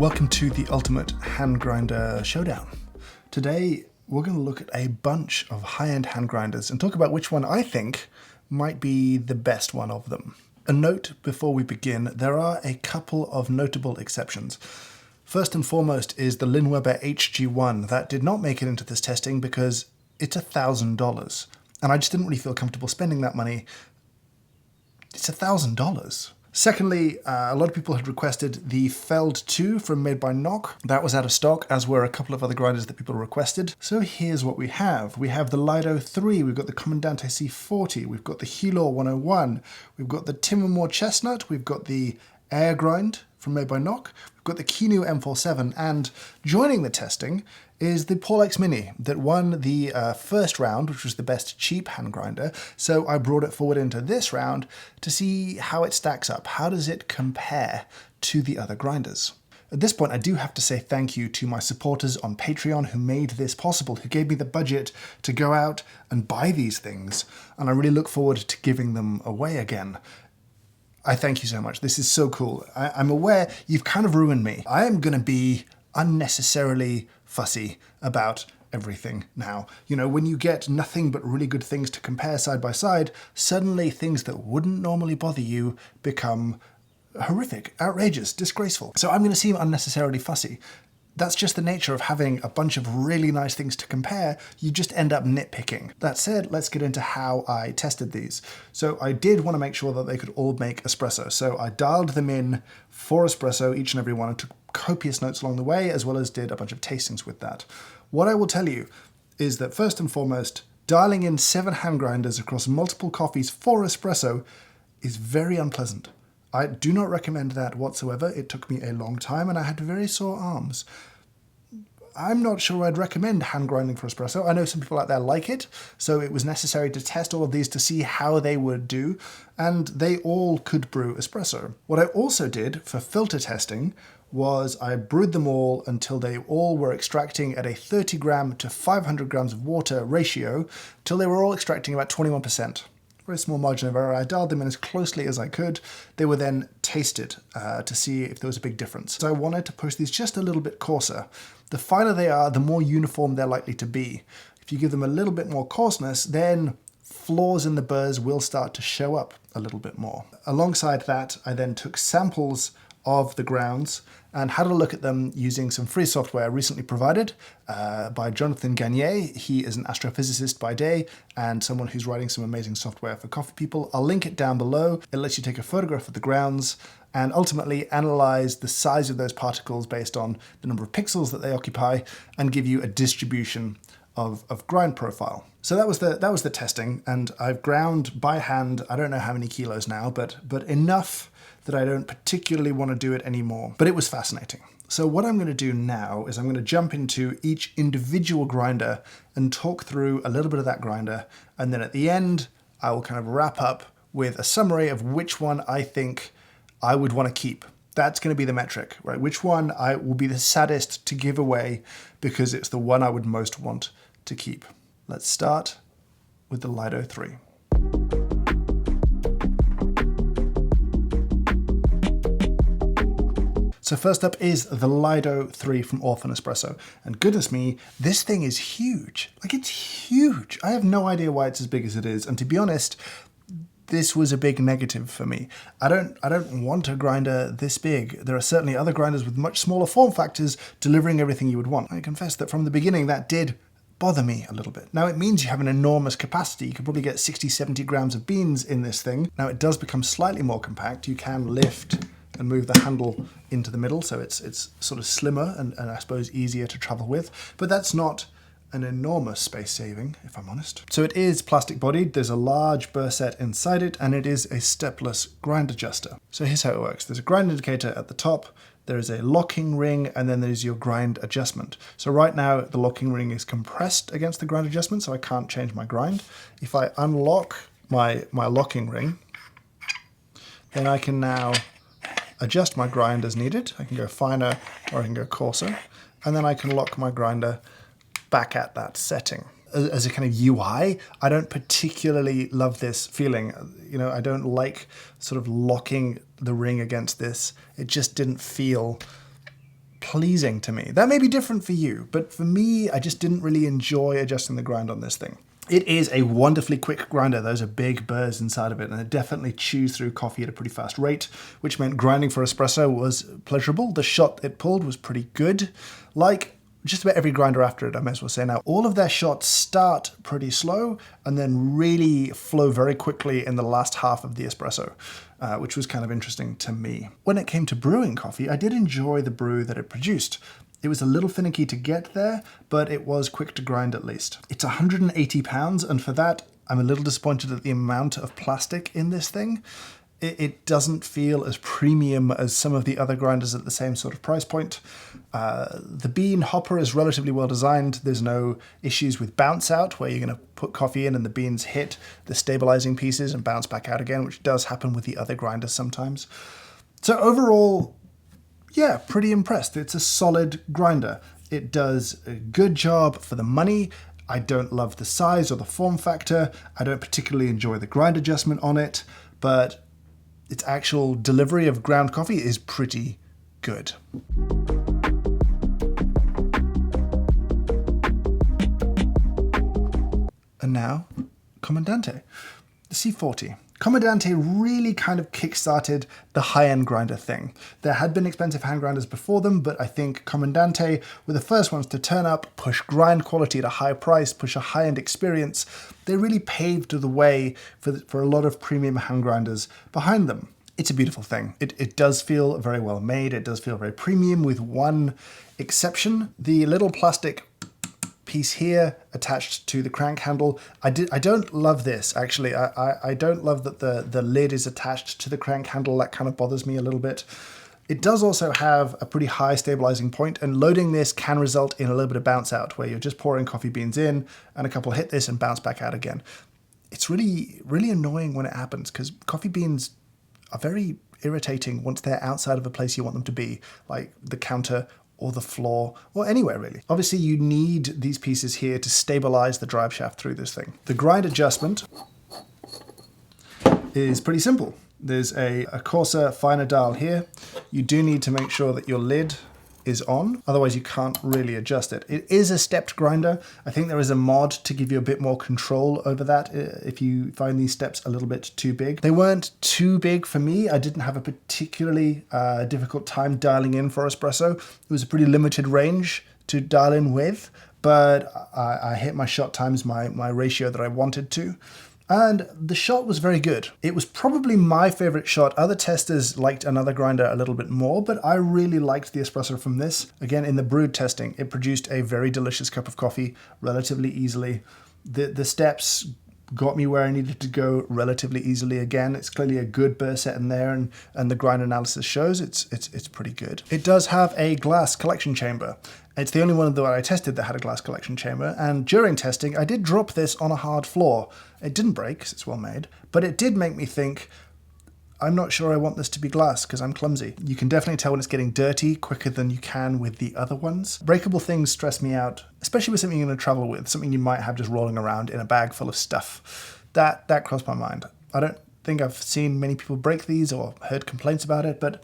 Welcome to the Ultimate Hand Grinder Showdown. Today we're going to look at a bunch of high-end hand grinders and talk about which one I think might be the best one of them. A note before we begin, there are a couple of notable exceptions. First and foremost is the Linweber HG1 that did not make it into this testing because it's $1,000 and I just didn't really feel comfortable spending that money. It's $1,000. Secondly, a lot of people had requested the Feld 2 from Made by Nock. That was out of stock, as were a couple of other grinders that people requested. So here's what we have. We have the Lido 3, we've got the Comandante C40, we've got the Helor 101, we've got the Timemore Chestnut, we've got the Aergrind from Made by Nock, we've got the Kinu M47, and joining the testing is the Porlex Mini that won the first round, which was the best cheap hand grinder. So I brought it forward into this round to see how it stacks up. How does it compare to the other grinders? At this point, I do have to say thank you to my supporters on Patreon who made this possible, who gave me the budget to go out and buy these things. And I really look forward to giving them away again. I thank you so much. This is so cool. I'm aware you've kind of ruined me. I am going to be unnecessarily fussy about everything now. You know, when you get nothing but really good things to compare side by side, suddenly things that wouldn't normally bother you become horrific, outrageous, disgraceful. So I'm going to seem unnecessarily fussy. That's just the nature of having a bunch of really nice things to compare. You just end up nitpicking. That said, let's get into how I tested these. So I did want to make sure that they could all make espresso. So I dialed them in for espresso, each and every one, and took copious notes along the way, as well as did a bunch of tastings with that. What I will tell you is that first and foremost, dialing in 7 hand grinders across multiple coffees for espresso is very unpleasant. I do not recommend that whatsoever. It took me a long time and I had very sore arms. I'm not sure I'd recommend hand grinding for espresso. I know some people out there like it, so it was necessary to test all of these to see how they would do, and they all could brew espresso. What I also did for filter testing was I brewed them all until they all were extracting at a 30 gram to 500 grams of water ratio, till they were all extracting about 21%. Very small margin of error. I dialed them in as closely as I could. They were then tasted to see if there was a big difference. So I wanted to push these just a little bit coarser. The finer they are, the more uniform they're likely to be. If you give them a little bit more coarseness, then flaws in the burrs will start to show up a little bit more. Alongside that, I then took samples of the grounds and had a look at them using some free software recently provided by Jonathan Gagné. He is an astrophysicist by day and someone who's writing some amazing software for coffee people. I'll link it down below. It lets you take a photograph of the grounds and ultimately analyze the size of those particles based on the number of pixels that they occupy and give you a distribution of grind profile. So that was the testing, and I've ground by hand, I don't know how many kilos now, but enough that I don't particularly want to do it anymore. But it was fascinating. So what I'm going to do now is I'm going to jump into each individual grinder and talk through a little bit of that grinder, and then at the end I will kind of wrap up with a summary of which one I think I would want to keep. That's going to be the metric, right? Which one I will be the saddest to give away because it's the one I would most want to keep. Let's start with the Lido 3. So first up is the Lido 3 from Orphan Espresso. And goodness me, this thing is huge. Like, it's huge. I have no idea why it's as big as it is. And to be honest, this was a big negative for me. I don't want a grinder this big. There are certainly other grinders with much smaller form factors delivering everything you would want. I confess that from the beginning that did bother me a little bit. Now it means you have an enormous capacity. You could probably get 60, 70 grams of beans in this thing. Now it does become slightly more compact. You can lift and move the handle into the middle, so it's sort of slimmer and I suppose easier to travel with, but that's not an enormous space saving, if I'm honest. So it is plastic bodied, there's a large burr set inside it, and it is a stepless grind adjuster. So here's how it works. There's a grind indicator at the top, there is a locking ring, and then there's your grind adjustment. So right now the locking ring is compressed against the grind adjustment, so I can't change my grind. If I unlock my locking ring, then I can now adjust my grind as needed. I can go finer or I can go coarser, and then I can lock my grinder back at that setting. As a kind of UI, I don't particularly love this feeling. You know, I don't like sort of locking the ring against this. It just didn't feel pleasing to me. That may be different for you, but for me, I just didn't really enjoy adjusting the grind on this thing. It is a wonderfully quick grinder. Those are big burrs inside of it, and it definitely chews through coffee at a pretty fast rate, which meant grinding for espresso was pleasurable. The shot it pulled was pretty good. Like just about every grinder after it, I may as well say now, all of their shots start pretty slow and then really flow very quickly in the last half of the espresso, which was kind of interesting to me. When it came to brewing coffee, I did enjoy the brew that it produced. It was a little finicky to get there, but it was quick to grind at least. It's 180 pounds, and for that, I'm a little disappointed at the amount of plastic in this thing. It doesn't feel as premium as some of the other grinders at the same sort of price point. The bean hopper is relatively well designed. There's no issues with bounce out, where you're going to put coffee in and the beans hit the stabilizing pieces and bounce back out again, which does happen with the other grinders sometimes. So overall, yeah, pretty impressed. It's a solid grinder. It does a good job for the money. I don't love the size or the form factor. I don't particularly enjoy the grind adjustment on it, but its actual delivery of ground coffee is pretty good. And now, Comandante, the C40. Comandante really kind of kickstarted the high-end grinder thing. There had been expensive hand grinders before them, but I think Comandante were the first ones to turn up, push grind quality at a high price, push a high-end experience. They really paved the way for a lot of premium hand grinders behind them. It's a beautiful thing. It does feel very well made. It does feel very premium, with one exception. The little plastic piece here attached to the crank handle. I don't love this, actually. I don't love that the lid is attached to the crank handle. That kind of bothers me a little bit. It does also have a pretty high stabilizing point, and loading this can result in a little bit of bounce out, where you're just pouring coffee beans in and a couple hit this and bounce back out again. It's really, really annoying when it happens, because coffee beans are very irritating once they're outside of a place you want them to be, like the counter or the floor, or anywhere really. Obviously you need these pieces here to stabilize the drive shaft through this thing. The grind adjustment is pretty simple. There's a coarser, finer dial here. You do need to make sure that your lid is on, otherwise you can't really adjust it. It is a stepped grinder. I think there is a mod to give you a bit more control over that if you find these steps a little bit too big. They weren't too big for me. I didn't have a particularly difficult time dialing in for espresso. It was a pretty limited range to dial in with, but I hit my shot times, my ratio that I wanted to. And the shot was very good. It was probably my favorite shot. Other testers liked another grinder a little bit more, but I really liked the espresso from this. Again, in the brewed testing, it produced a very delicious cup of coffee relatively easily. The steps got me where I needed to go relatively easily. Again, it's clearly a good burr set in there, and the grind analysis shows it's pretty good. It does have a glass collection chamber. It's the only one that I tested that had a glass collection chamber, and during testing I did drop this on a hard floor. It didn't break because it's well made, but it did make me think, I'm not sure I want this to be glass because I'm clumsy. You can definitely tell when it's getting dirty quicker than you can with the other ones. Breakable things stress me out, especially with something you're going to travel with, something you might have just rolling around in a bag full of stuff. That crossed my mind. I don't think I've seen many people break these or heard complaints about it, but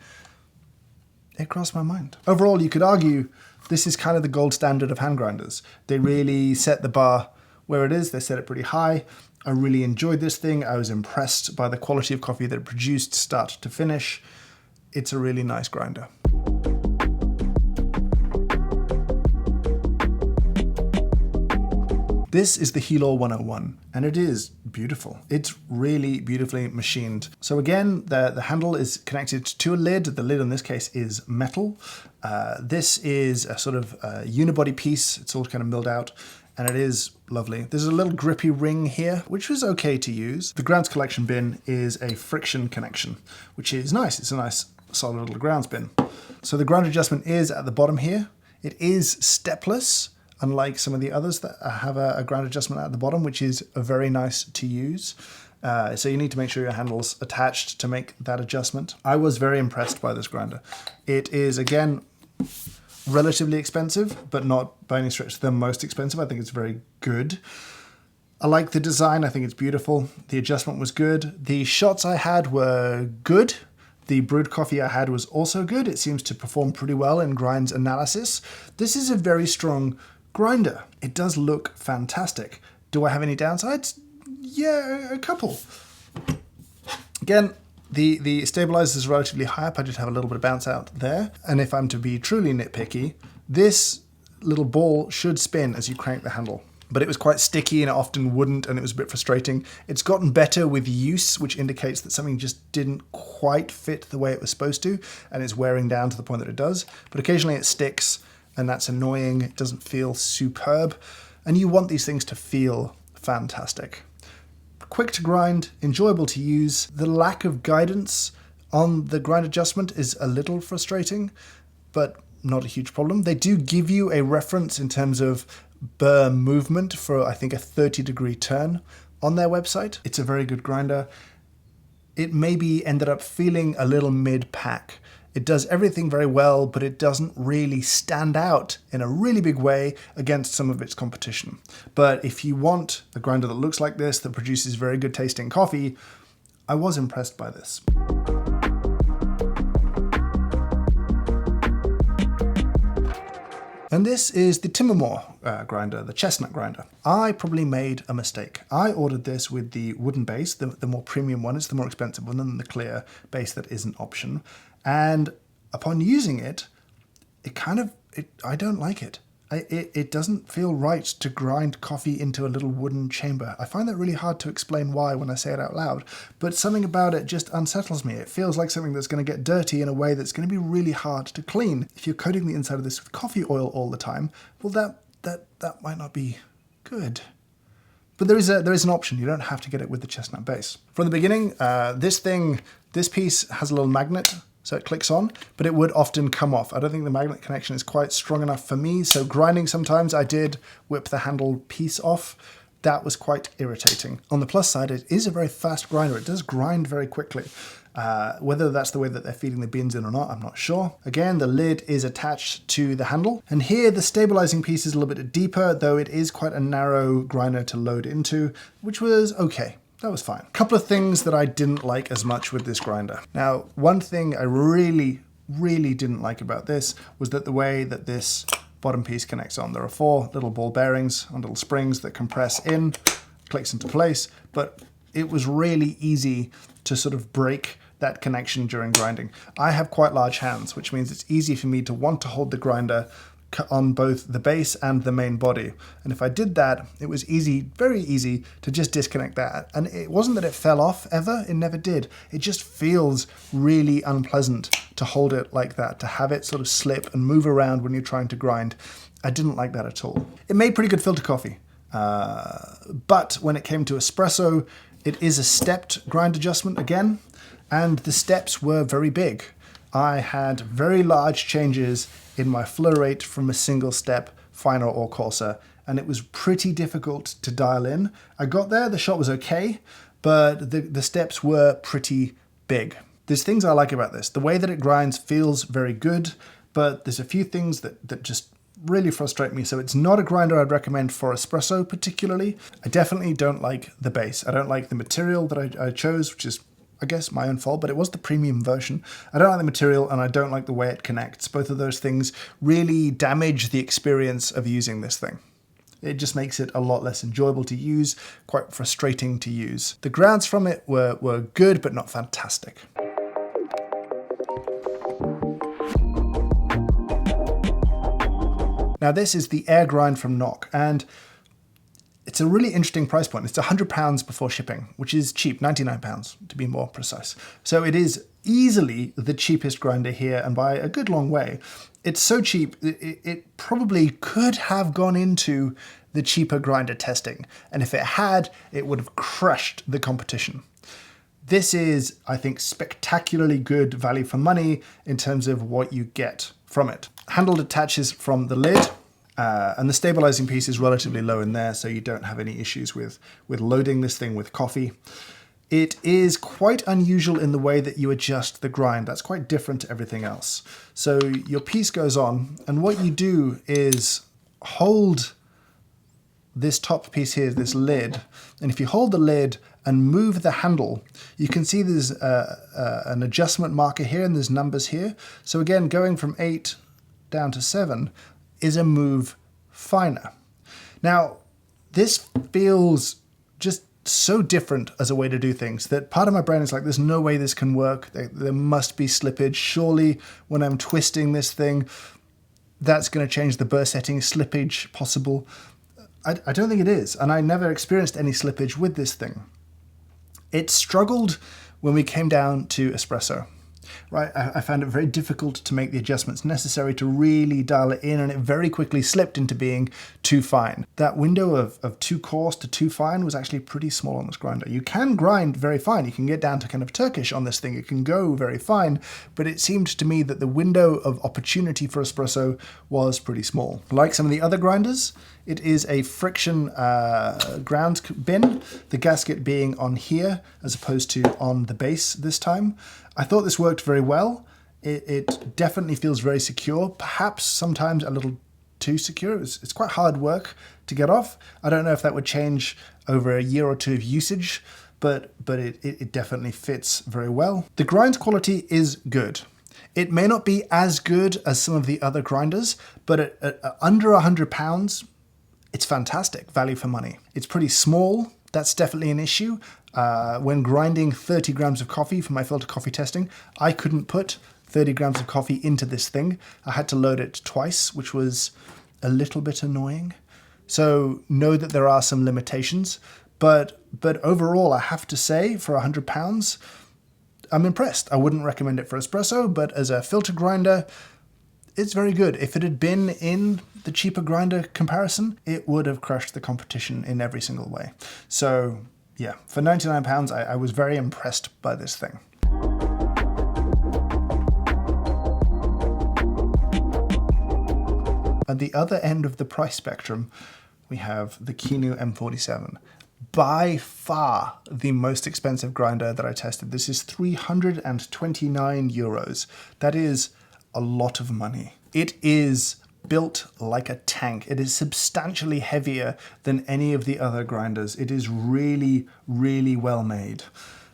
it crossed my mind. Overall, you could argue this is kind of the gold standard of hand grinders. They really set the bar where it is. They set it pretty high. I really enjoyed this thing. I was impressed by the quality of coffee that it produced start to finish. It's a really nice grinder. This is the Helor 101, and it is beautiful. It's really beautifully machined. So again, the handle is connected to a lid. The lid in this case is metal. This is a sort of unibody piece. It's all kind of milled out, and it is lovely. There's a little grippy ring here, which was okay to use. The grounds collection bin is a friction connection, which is nice. It's a nice solid little grounds bin. So the ground adjustment is at the bottom here. It is stepless, unlike some of the others that have a ground adjustment at the bottom, which is very nice to use. So you need to make sure your handle's attached to make that adjustment. I was very impressed by this grinder. It is, again, relatively expensive, but not by any stretch the most expensive. I think it's very good. I like the design. I think it's beautiful. The adjustment was good. The shots I had were good, The brewed coffee I had was also good. It seems to perform pretty well in grinds analysis. This is a very strong grinder. It does look fantastic. Do I have any downsides? Yeah, a couple. Again, the stabilizer is relatively high up. I did have a little bit of bounce out there. And if I'm to be truly nitpicky, this little ball should spin as you crank the handle. But it was quite sticky and it often wouldn't, and it was a bit frustrating. It's gotten better with use, which indicates that something just didn't quite fit the way it was supposed to, and it's wearing down to the point that it does. But occasionally it sticks, and that's annoying. It doesn't feel superb, and you want these things to feel fantastic. Quick to grind, enjoyable to use. The lack of guidance on the grind adjustment is a little frustrating, but not a huge problem. They do give you a reference in terms of burr movement for, I think, a 30-degree turn on their website. It's a very good grinder. It maybe ended up feeling a little mid-pack. It does everything very well, but it doesn't really stand out in a really big way against some of its competition. But if you want a grinder that looks like this, that produces very good tasting coffee, I was impressed by this. And this is the Timemore grinder, the Chestnut grinder. I probably made a mistake. I ordered this with the wooden base, the more premium one. It's the more expensive one than the clear base that is an option. And upon using it, I don't like it. It doesn't feel right to grind coffee into a little wooden chamber. I find that really hard to explain why when I say it out loud, but something about it just unsettles me. It feels like something that's going to get dirty in a way that's going to be really hard to clean. If you're coating the inside of this with coffee oil all the time, well, that might not be good. But there is an option. You don't have to get it with the Chestnut base. From the beginning, this piece has a little magnet, so it clicks on, but it would often come off. I don't think the magnet connection is quite strong enough for me, so grinding sometimes I did whip the handle piece off. That was quite irritating. On the plus side, it is a very fast grinder. It does grind very quickly. Whether that's the way that they're feeding the beans in or not, I'm not sure. Again, the lid is attached to the handle. And here the stabilizing piece is a little bit deeper, though it is quite a narrow grinder to load into, which was okay. That was fine. A couple of things that I didn't like as much with this grinder. Now, one thing I really didn't like about this was that the way that this bottom piece connects on. There are 4 little ball bearings on little springs that compress in, clicks into place, but it was really easy to sort of break that connection during grinding. I have quite large hands, which means it's easy for me to want to hold the grinder on both the base and the main body. And if I did that, it was easy, very easy to just disconnect that. And it wasn't that it fell off ever, it never did. It just feels really unpleasant to hold it like that, to have it sort of slip and move around when you're trying to grind. I didn't like that at all. It made pretty good filter coffee. But when it came to espresso, it is a stepped grind adjustment again, and the steps were very big. I had very large changes in my flow rate from a single step, finer or coarser, and it was pretty difficult to dial in. I got there, the shot was okay, but the steps were pretty big. There's things I like about this. The way that it grinds feels very good, but there's a few things that just really frustrate me. So it's not a grinder I'd recommend for espresso particularly. I definitely don't like the base. I don't like the material that I chose, which is, I guess, my own fault, but it was the premium version. I don't like the material and I don't like the way it connects. Both of those things really damage the experience of using this thing. It just makes it a lot less enjoyable to use, quite frustrating to use. The grounds from it were good, but not fantastic. Now this is the Aergrind from Nock, and it's a really interesting price point. It's £100 before shipping, which is cheap, £99 to be more precise. So it is easily the cheapest grinder here, and by a good long way. It's so cheap, it probably could have gone into the cheaper grinder testing. And if it had, it would have crushed the competition. This is, I think, spectacularly good value for money in terms of what you get from it. Handle detaches from the lid. And the stabilizing piece is relatively low in there, so you don't have any issues with loading this thing with coffee. It is quite unusual in the way that you adjust the grind. That's quite different to everything else. So your piece goes on, and what you do is hold this top piece here, this lid, and if you hold the lid and move the handle, you can see there's an adjustment marker here and there's numbers here. So again, going from 8 down to 7 is a move finer. Now, this feels just so different as a way to do things that part of my brain is like, there's no way this can work. There must be slippage. Surely when I'm twisting this thing, that's going to change the burr setting. Slippage possible. I don't think it is. And I never experienced any slippage with this thing. It struggled when we came down to espresso. Right, I found it very difficult to make the adjustments necessary to really dial it in, and it very quickly slipped into being too fine. That window of too coarse to too fine was actually pretty small on this grinder. You can grind very fine. You can get down to kind of Turkish on this thing. It can go very fine, but it seemed to me that the window of opportunity for espresso was pretty small. Like some of the other grinders, it is a friction ground bin, the gasket being on here as opposed to on the base this time. I thought this worked very well. It definitely feels very secure, perhaps sometimes a little too secure. It's quite hard work to get off. I don't know if that would change over a year or two of usage, but it definitely fits very well. The grind quality is good. It may not be as good as some of the other grinders, but at under £100, it's fantastic value for money. It's pretty small. That's definitely an issue. When grinding 30 grams of coffee for my filter coffee testing, I couldn't put 30 grams of coffee into this thing. I had to load it twice, which was a little bit annoying. So know that there are some limitations, but overall, I have to say, for £100, I'm impressed. I wouldn't recommend it for espresso, but as a filter grinder, it's very good. If it had been in the cheaper grinder comparison, it would have crushed the competition in every single way. So yeah, for £99, I was very impressed by this thing. At the other end of the price spectrum, we have the Kinu M47. By far the most expensive grinder that I tested. This is 329 euros. That is a lot of money. It is built like a tank. It is substantially heavier than any of the other grinders. It is really, really well made.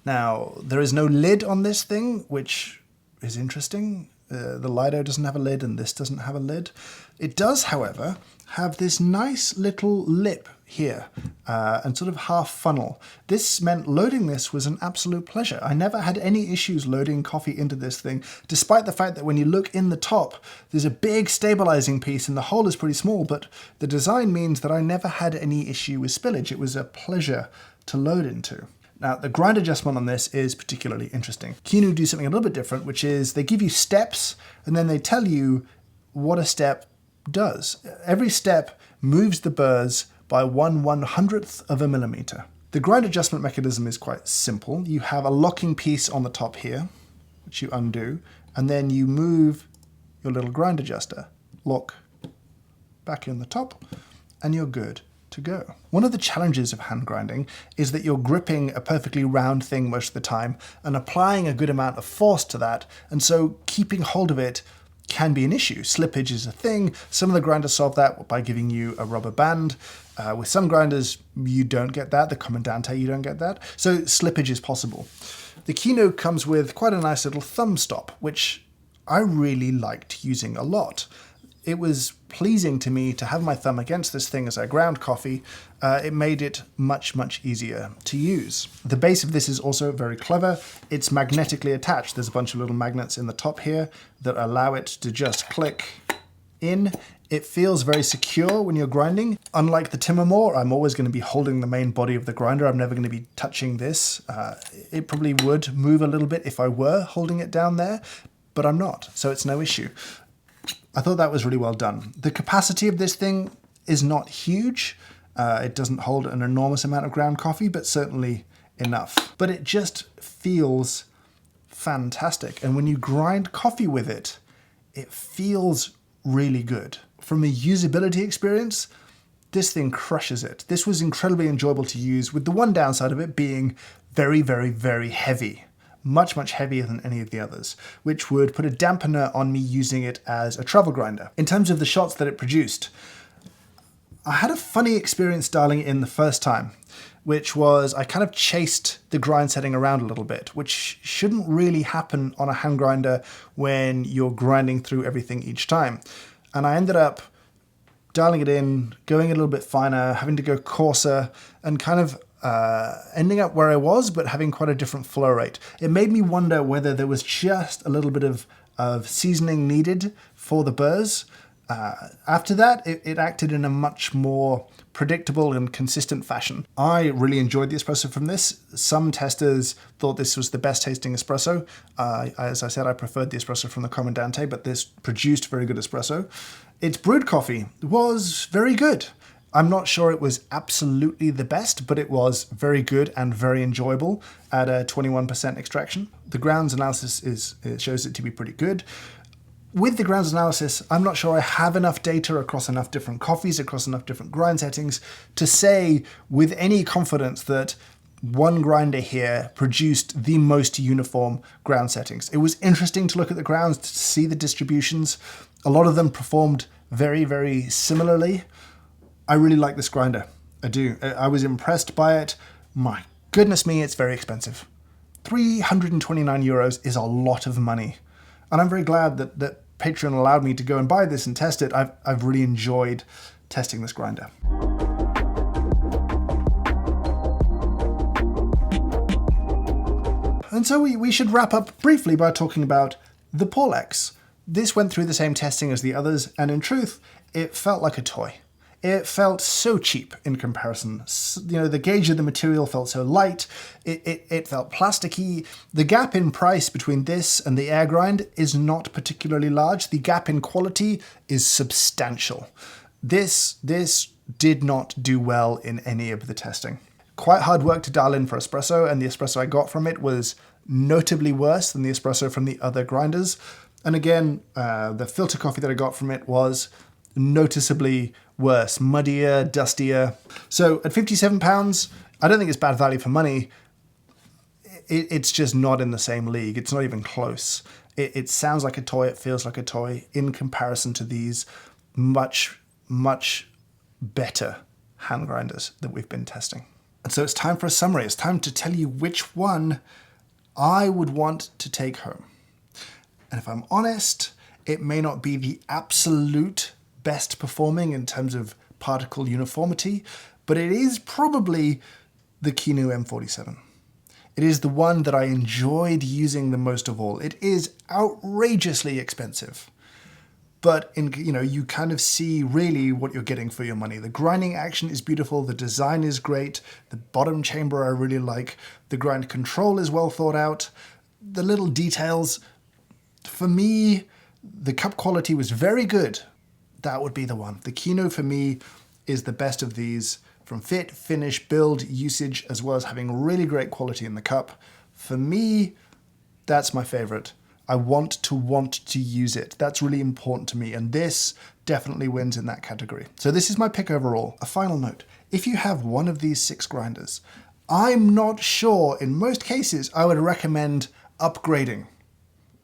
Now, there is no lid on this thing, which is interesting. The Lido doesn't have a lid and this doesn't have a lid. It does, however, have this nice little lip here and sort of half funnel. This meant loading this was an absolute pleasure. I never had any issues loading coffee into this thing, despite the fact that when you look in the top, there's a big stabilizing piece and the hole is pretty small, but the design means that I never had any issue with spillage. It was a pleasure to load into. Now, the grind adjustment on this is particularly interesting. Kinu do something a little bit different, which is they give you steps and then they tell you what a step does. Every step moves the burrs by 1/100th of a millimeter. The grind adjustment mechanism is quite simple. You have a locking piece on the top here, which you undo, and then you move your little grind adjuster, lock back in the top, and you're good to go. One of the challenges of hand grinding is that you're gripping a perfectly round thing most of the time and applying a good amount of force to that, and so keeping hold of it can be an issue. Slippage is a thing. Some of the grinders solve that by giving you a rubber band. With some grinders, you don't get that. The Comandante, you don't get that. So slippage is possible. The Kinu comes with quite a nice little thumb stop, which I really liked using a lot. It was pleasing to me to have my thumb against this thing as I ground coffee. It made it much, much easier to use. The base of this is also very clever. It's magnetically attached. There's a bunch of little magnets in the top here that allow it to just click in. It feels very secure when you're grinding. Unlike the Timemore, I'm always going to be holding the main body of the grinder. I'm never going to be touching this. It probably would move a little bit if I were holding it down there, but I'm not, so it's no issue. I thought that was really well done. The capacity of this thing is not huge. It doesn't hold an enormous amount of ground coffee, but certainly enough. But it just feels fantastic. And when you grind coffee with it, it feels really good. From a usability experience, this thing crushes it. This was incredibly enjoyable to use, with the one downside of it being very, very, very heavy. Much, much heavier than any of the others, which would put a dampener on me using it as a travel grinder. In terms of the shots that it produced, I had a funny experience dialing it in the first time. which was I kind of chased the grind setting around a little bit, which shouldn't really happen on a hand grinder when you're grinding through everything each time. And I ended up dialing it in, going a little bit finer, having to go coarser, and kind of ending up where I was, but having quite a different flow rate. It made me wonder whether there was just a little bit of seasoning needed for the burrs. After that, it acted in a much more predictable and consistent fashion. I really enjoyed the espresso from this. Some testers thought this was the best tasting espresso. As I said, I preferred the espresso from the Comandante, but this produced very good espresso. Its brewed coffee was very good. I'm not sure it was absolutely the best, but it was very good and very enjoyable at a 21% extraction. The grounds analysis shows it to be pretty good. With the grounds analysis, I'm not sure I have enough data across enough different coffees, across enough different grind settings to say with any confidence that one grinder here produced the most uniform ground settings. It was interesting to look at the grounds to see the distributions. A lot of them performed very, very similarly. I really like this grinder. I do. I was impressed by it. My goodness me, it's very expensive. 329 euros is a lot of money. And I'm very glad that Patreon allowed me to go and buy this and test it. I've really enjoyed testing this grinder. And so we should wrap up briefly by talking about the Porlex. This went through the same testing as the others, and in truth, it felt like a toy. It felt so cheap in comparison. You know, the gauge of the material felt so light. It felt plasticky. The gap in price between this and the Aergrind is not particularly large. The gap in quality is substantial. This did not do well in any of the testing. Quite hard work to dial in for espresso, and the espresso I got from it was notably worse than the espresso from the other grinders. And again, the filter coffee that I got from it was noticeably worse, muddier, dustier. So at £57, I don't think it's bad value for money. It's just not in the same league. It's not even close. It sounds like a toy. It feels like a toy in comparison to these much, much better hand grinders that we've been testing. And so it's time for a summary. It's time to tell you which one I would want to take home. And if I'm honest, it may not be the absolute best performing in terms of particle uniformity, but it is probably the Kinu M47. It is the one that I enjoyed using the most of all. It is outrageously expensive, but you kind of see really what you're getting for your money. The grinding action is beautiful, the design is great, the bottom chamber I really like, the grind control is well thought out, the little details. For me, the cup quality was very good. That would be the one. The Kinu for me is the best of these from fit, finish, build, usage, as well as having really great quality in the cup. For me, that's my favorite. I want to use it. That's really important to me. And this definitely wins in that category. So this is my pick overall. A final note. If you have one of these 6 grinders, I'm not sure in most cases I would recommend upgrading.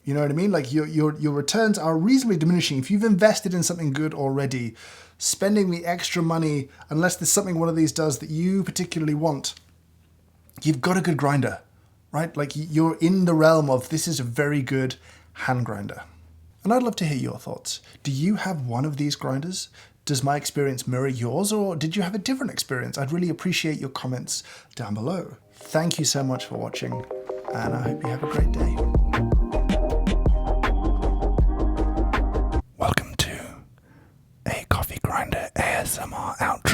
You know what I mean? Like your returns are reasonably diminishing. If you've invested in something good already, spending the extra money, unless there's something one of these does that you particularly want, you've got a good grinder, right? Like you're in the realm of this is a very good hand grinder. And I'd love to hear your thoughts. Do you have one of these grinders? Does my experience mirror yours, or did you have a different experience? I'd really appreciate your comments down below. Thank you so much for watching, and I hope you have a great day. Welcome to a coffee grinder ASMR outro.